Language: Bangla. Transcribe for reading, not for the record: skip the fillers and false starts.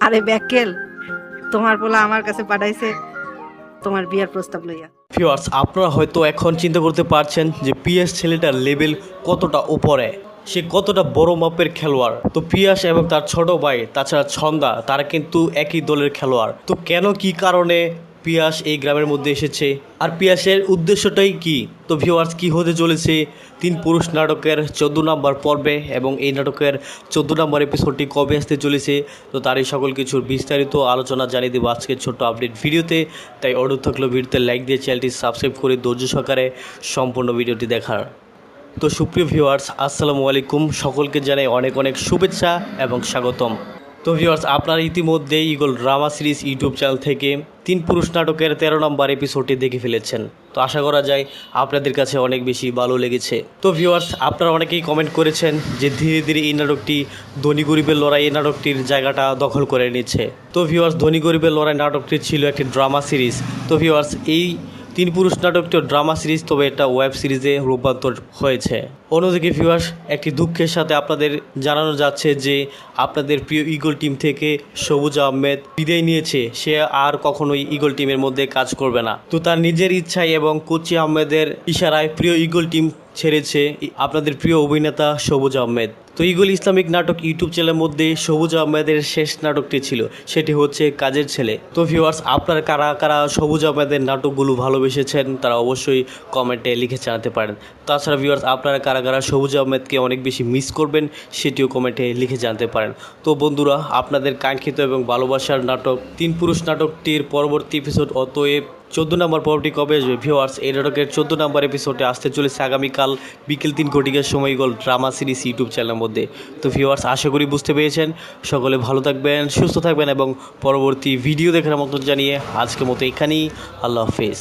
আরে ব্যাকেল, তোমার পোলা আমার কাছে পাঠাইছে তোমার বিয়ার প্রস্তাব লইয়া। ভিউয়ার্স, আপনারা হয়তো এখন চিন্তা করতে পারছেন যে পিয়াস ছেলেটার লেভেল কতটা উপরে, সে কতটা বড় মাপের খেলোয়াড়। তো পিয়াস এবং তার ছোট ভাই তাছাড়া ছন্দা তারা কিন্তু একই দলের খেলোয়াড়। তো কেন কি কারণে পিয়াস এই গ্রামের মধ্যে এসেছে আর পিয়াসের উদ্দেশ্যটাই কি? তো ভিউয়ার্স, কি হতে চলেছে তিন পুরুষ নাটকের 14 নম্বর পর্বে এবং এই নাটকের 14 নম্বর এপিসোডটি কবে আসতে চলেছে, তো তারই সকল কিছুর বিস্তারিত আলোচনা জানিয়ে দেবো আজকের ছোট্ট আপডেট ভিডিওতে। তাই অনুরোধ থাকলো ভিডিওতে লাইক দিয়ে চ্যানেলটি সাবস্ক্রাইব করে ধৈর্য সহকারে সম্পূর্ণ ভিডিওটি দেখার। তো সুপ্রিয় ভিউয়ার্স, আসসালামু আলাইকুম, সকলকে জানাই অনেক অনেক শুভেচ্ছা এবং স্বাগতম। তো ভিউয়ার্স, আপনারা ইতিমধ্যে eagle drama series YouTube channel থেকে তিন পুরুষ নাটকের 13 নম্বর এপিসোডটি দেখে ফেলেছেন। তো আশা করা যায় আপনাদের কাছে অনেক বেশি ভালো লেগেছে। তো ভিউয়ার্স, আপনারা অনেকেই কমেন্ট করেছেন যে ধীরে ধীরে এই নাটকটি ধনী গরিবের লড়াই এই নাটকটির জায়গাটা দখল করে নিচ্ছে। তো ভিউয়ার্স, ধনী গরিবের লড়াই নাটকটি ছিল একটি ড্রামা সিরিজ। তো ভিউয়ার্স, এই তিন পুরুষ নাটকটি ড্রামা সিরিজ, তবে এটা ওয়েব সিরিজে রূপান্তর হয়েছে। অন্যদিকে ভিউয়ার্স, একটি দুঃখের সাথে আপনাদের জানানো যাচ্ছে যে আপনাদের প্রিয় ইগল টিম থেকে সবুজ আহমেদ বিদায় নিয়েছে। সে আর কখনোই ইগল টিমের মধ্যে কাজ করবে না। তো তার নিজের ইচ্ছায় এবং কোচি আহমেদের ইশারায় প্রিয় ইগল টিম ছেড়েছে আপনাদের প্রিয় অভিনেতা সবুজ আহমেদ। তো ইগল ইসলামিক নাটক ইউটিউব চ্যানেলের মধ্যে সবুজ আহমেদের শেষ নাটকটি ছিল, সেটি হচ্ছে কাজের ছেলে। তো ভিউয়ার্স, আপনারা কারা কারা সবুজ আহমেদের নাটকগুলো ভালোবেসেছেন তারা অবশ্যই কমেন্টে লিখে জানাতে পারেন। তাছাড়া ভিউয়ার্স, আপনারা কারা কারা সবুজ আহমেদকে অনেক বেশি মিস করবেন সেটিও কমেন্টে লিখে জানতে পারেন। তো বন্ধুরা, আপনাদের কাঙ্ক্ষিত এবং ভালোবাসার নাটক তিন পুরুষ নাটকটির পরবর্তী এপিসোড অতএব 14 নম্বর পর্বটি কবে আসবে? ভিউয়ার্স, এই নাটকের 14 নম্বর এপিসোডে আসতে চলেছে আগামীকাল বিকেল 3 ঘটিকার সময় ইগল ড্রামা সিরিজ ইউটিউব চ্যানেলের মধ্যে। তো ভিউয়ার্স, আশা করি বুঝতে পেরেছেন। সকলে ভালো থাকবেন, সুস্থ থাকবেন এবং পরবর্তী ভিডিও দেখার মতো জানিয়ে আজকের মতো এখানেই আল্লাহ হাফেজ।